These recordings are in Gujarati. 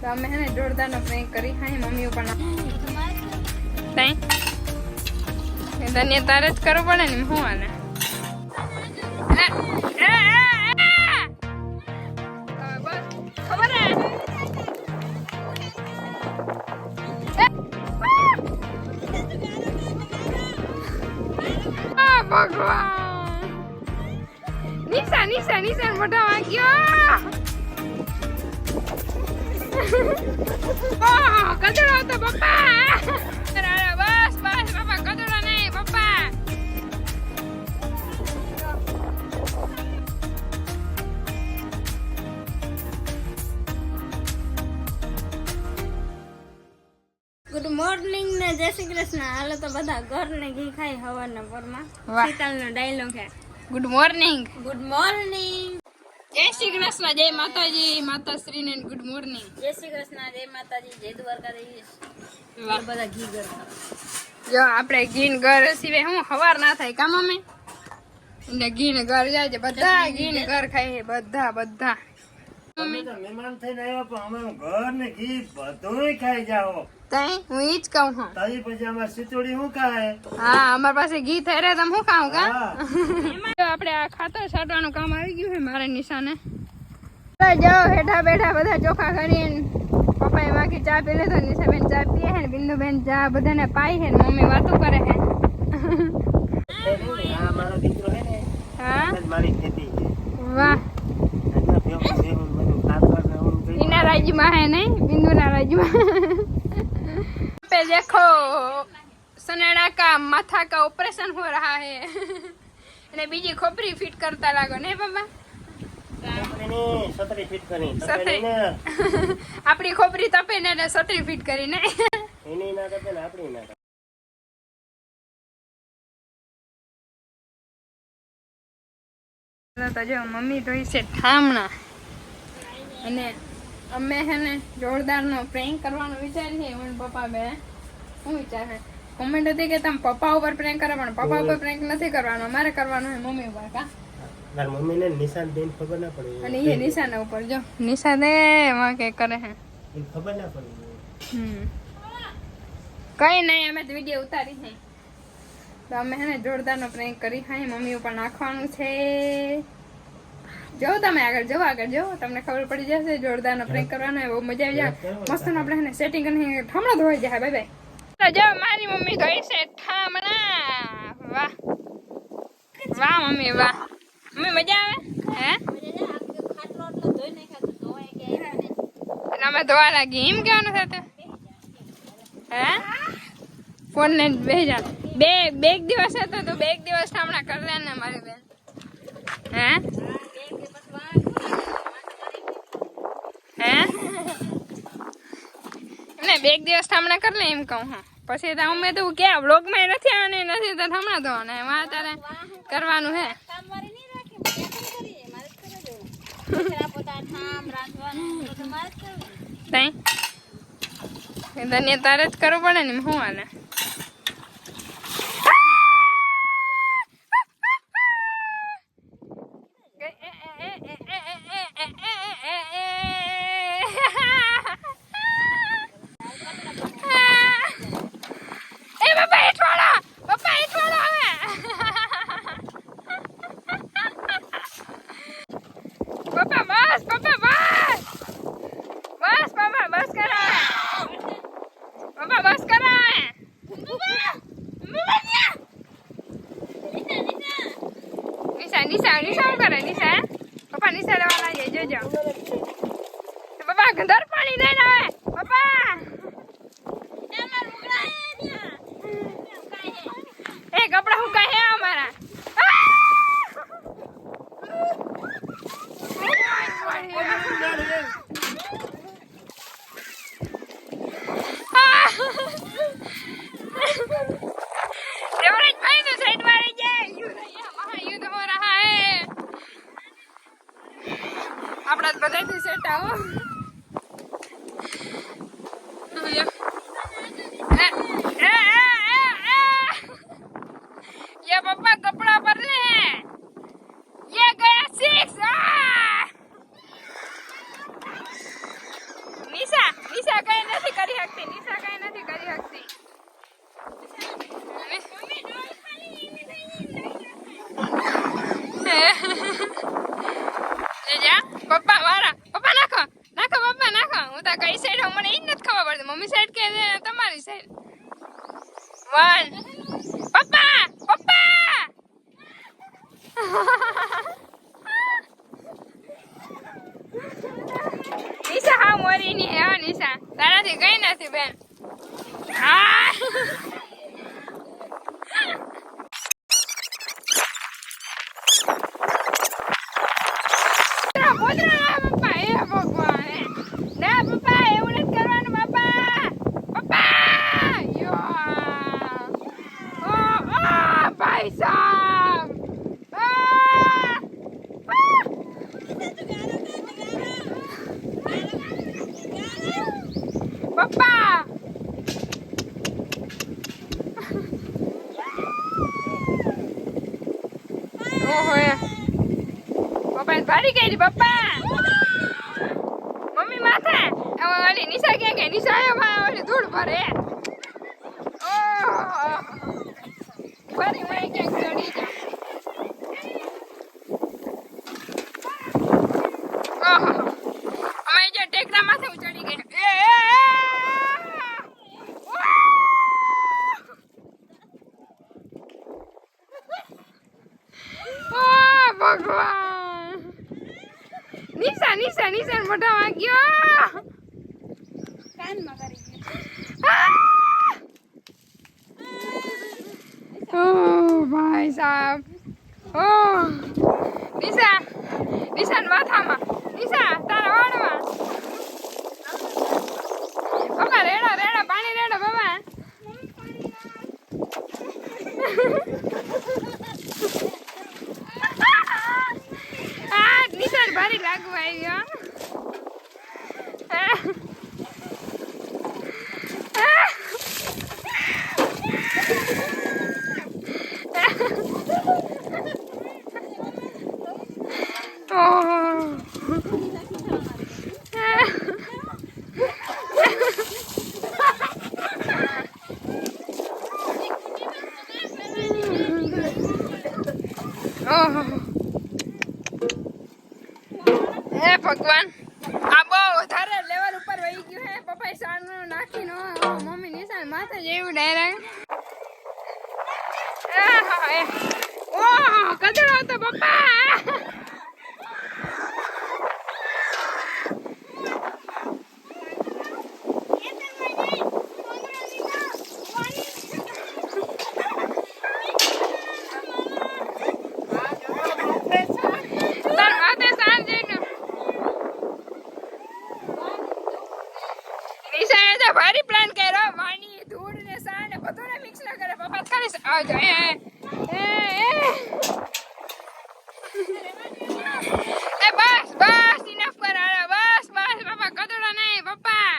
તો અમે હે ને જોરદારનો પ્રેન્ક કરી હા મમ્મી ઉપર તને તારે જ કરવું પડે ને હું આને ખબર ભગવાન નિશા નિશા નિશા મોટા વાગ્યો કચરો હતો પપ્પા બસ બસ પપ્પા કચરો નહીં પપ્પા ગુડ મોર્નિંગ ને જય શ્રી કૃષ્ણ. હાલો તો બધા ઘર ને ઘી ખાઈ હવારના પોરમાં. શીતલનો ડાયલોગ હે ગુડ મોર્નિંગ ગુડ મોર્નિંગ. જય શ્રી કૃષ્ણ જય માતાજી માતાશ્રી ને ગુડ મોર્નિંગ. જય શ્રી કૃષ્ણ જય માતાજી જય દ્વારકાધીશ. બધા ઘી ઘર જો આપણે ઘી ઘર સિવાય હું હવાર ના થાય કામ અમે એટલે ઘી ને ઘર જાય છે બધા ઘી ને ઘર ખાય બધા બધા મહેમાન થઈને આવ્યા પણ અમે ઘર ને ઘી બધું ખાઈ જાઓ. તઈ હું ઈ જ કહું હું તારી પછી અમારે સિચોડી શું ખાય? હા અમાર પાસે ઘી થઈ રહે તમે શું ખાવું કા હા. આપણે આ ખાતર છાંટવાનું કામ આવી ગયું છે મારે નિશાને જાઓ હેઠા બેઠા બધા ચોખા કરીને પપ્પાએ બાકી ચા પી લીધો નિશાબેન ચા પીએ છે ને બિંદુબેન ચા બધાને પાઈ છે ને મમ્મી વાતો કરે છે આ મારો દીકરો હે ને હા આ જ મારી ખેતી છે. વાહ એટલે ભેગું ભેગું બધું ખાતર ને ઓલું થઈ इना राज्य है नहीं बिंदु ना राज्य पे देखो सनेड़ा का माथा का ऑपरेशन हो रहा है અને બીજી ખોપરી ફિટ કરતા લાગો ને બાબા છોકરીની છત્રી ફિટ કરી છત્રી. ને આપણી ખોપરી તપે ને એટલે સટરી ફિટ કરીને એની ના કરતે ને આપણી ના કરતે. તો જો મમ્મી ધોઈ છે ઠામણા અને અમે હે ને જોરદારનો પ્રેન્ક કરવાનો વિચાર છે મને પપ્પા બે શું વિચાર છે કોમેન્ટ હતી કે તમે પપ્પા ઉપર પ્રેન્ક કરો પણ પપ્પા ઉપર પ્રેન્ક નથી કરવાનો મારે કરવાનું છે મમ્મી ઉપર કા તાર મમ્મીને નિશાન બેન ખબર ના પડી અને એ નિશાના ઉપર જો નિશાને એમાં કે કરે હે એને ખબર ના પડી. કઈ નહીં અમે તો વિડીયો ઉતારી છે તો અમે હે ને જોરદારનો પ્રેન્ક કરી હા મમ્મી ઉપર નાખવાનું છે જો તમે આગળ જો તમને ખબર પડી જશે જોરદારનો પ્રેન્ક કરવાનો બહુ મજા આવી જાય મસ્ત આપણે હે ને સેટિંગ કરીને ઠામણા ધોઈ જાય બાય બાય જો મારી મમ્મી ધોઈ છે ઠામણા વાહ વાહ મમ્મી વાહ મમ્મી મજા આવે હે એટલે અમે ધોવા લાગી એમ કેવાનું થતું હે ફોન ને ભેજા બે દિવસ હતો તો બે દિવસ ઠામણા કરી લે ને મારી બેન હે હે ને બે દિવસ ઠામણા કરી લે એમ કહું હા પછી તો અમે તો કે વ્લોગ માં નથી આવવાની નથી તો ઠામણા ધોવાના એમાં તારે કરવાનું હે તને તારે જ કરવું પડે ને હું આને નિશા શું કરે નિશા પપ્પા નિશા લેવાના જાય જોજો પપ્પા ગંદર પાણી લઈને આવે પપ્પા એ કપડા હુકાય હે અમારા भाई तो साइड मारे जाए महायुद्ध हो रहा है अपना बदल से सेट आओ ये पापा कब માતા કઈ સાઈડ મને ઈ નથી ખબર પડતી મમ્મી સાઈડ કે તમારી સાઈડ 1 પપ્પા પપ્પા નિશા હા મોરી ની હે નિશા તારાથી કઈ નથી બેન આ પપ્પા એ ભગવાન ના પપ્પા એવું નથી કરવાનું બાપા પપ્પા યો ભાઈ સાહેબ પપ્પા ઓહો પપ્પા ભારી ગઈ પપ્પા મમ્મી માથે ઓલી નિશા કે નિશા આયો ભાઈ ઓલી ધૂળ ભરે ઓહો ફરી મને ક્યાંક ચડી જા ઓહો અમે જે ટેકરા માથે ચડી ગઈ ભગવાન નિશા નિશા નિશા મોઢા વાગ્યો કાનમાં કરી ઓ ભાઈ સાહેબ ઓ નિશા નિશા માથામાં નિશા તારા વાળમાં બાબા રેડો રેડો પાણી રેડો બાબા નિશાન ભારી લાગવા આવ્યો હે ભગવાન આ બહુ વધારે લેવલ ઉપર વહી ગયું હે પપ્પા સાણનું નાખીનો મમ્મી નિશાન માથે જેવું ડાયરેક્ટ ઓહ કચરો હતો પપ્પા ભારી પ્લાન કર્યો વાણી ધૂળ ને સાણ ને બધું મિક્સ ના કરે પપ્પા ખાલી આવજો એ બસ બસ ઇનફ કર આરે બસ બસ પપ્પા કદડો નહીં પપ્પા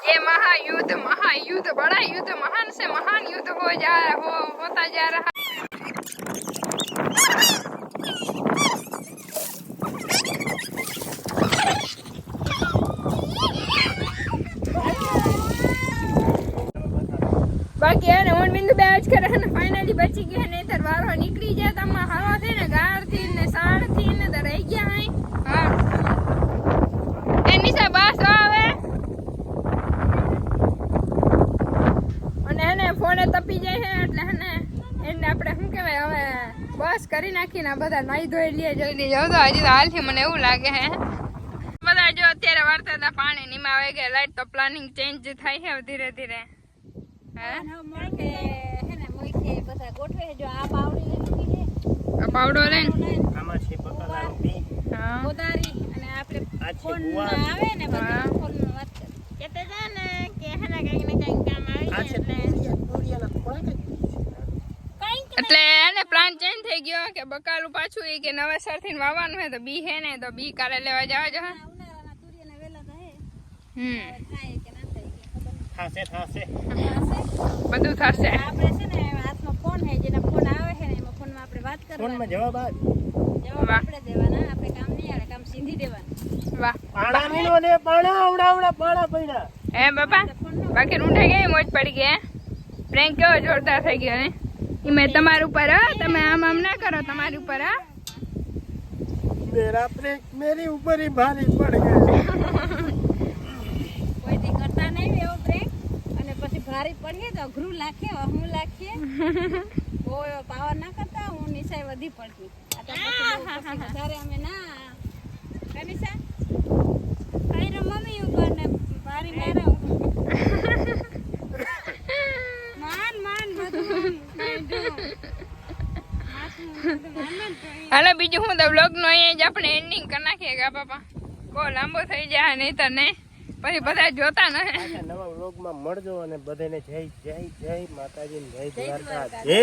ये महायुद्ध बड़ा युद्ध महान से महान युद्ध होता जा रहा बाकी है ना बिंदु बैच कर है ना फाइनली बची गई है नहीं तर वारो निकली जाए तम हवा थे ना गार थी ने साड़ थी ने तो रह गया है हां एनी से बस आवे ફોને તપી જાય છે એટલે હે ને એને આપણે શું કહેવાય હવે બસ કરી નાખીને આ બધા નાઈ ધોઈ લઈએ જલ્દી જાવ તો હજી તો હાલથી મને એવું લાગે હે બધા જો અત્યારે વાળતા હતા પાણી નીમાં આવી ગયા લાઈટ તો પ્લાનિંગ ચેન્જ થાય છે ધીરે ધીરે હે મોકે હે ને મોકે બધા ગોઠવે જો આ પાવડી લીધી છે આ પાવડો લઈને આમાં છે બકાલાનું બી હા ગોદારી અને આપણે ફોન આવે ને બધા ફોનમાં વાત કેતે જા ને કે હે ને કઈક ને કઈક કામ આવી એટલે એને પ્લાન ચેન્જ થઈ ગયો કે બકાલું પાછું એ કે નવેસરથી વાવવાનું હે તો બી હે ને તો બી કાલે લેવા જવા જો ઉનાળાના તુરિયાના વેલા તો હે થાય કે ના થાય થાશે બધું થશે આપણે છે ને હાથમાં ફોન હે જેના ફોન આવે છે ને એમાં ફોનમાં આપણે વાત કરવાની ફોનમાં જવાબ આવે જવાબ આપણે દેવાના આપણે કામ નહીં આવે કામ ચીંધી દેવાનું. વાહ પાણા મીનો ને પાણા આવડા પાણા પડ્યા. હે બાપા બાકી રૂંઢાઈ ગઈ મોજ પડી ગઈ. પ્રેન્ક કેવો જોરદાર થઈ ગયો ને. ઈ મેં તમારા ઉપર તમે આમ ના કરો તમારી ઉપર मेरा प्रेम मेरी ऊपर ही भारी पड़ गया. કોઈ દી કરતા નહીં એવો પ્રેમ અને પછી ભારી પડીએ તો અઘરું લાગે હું લાગીએ બહુ એવો પાવર ના કરતા હું નિશાય વધી પડતી આ તો પછી વધારે અમે ના કનિશા કઈ રે મમ્મી ઉપર ને ભારી મારા ઉપર માન બધું હાલો બીજું હું તો બ્લોગ નો અહીંયા જ આપણે એન્ડિંગ કરી નાખીએ કે બાપા બહુ લાંબો થઈ જાય નહીં તો ને પછી બધા જોતા ને. નવા વ્લોગ માં મળજો અને બધાને જય જય જય માતાજી જય દ્વારકા જય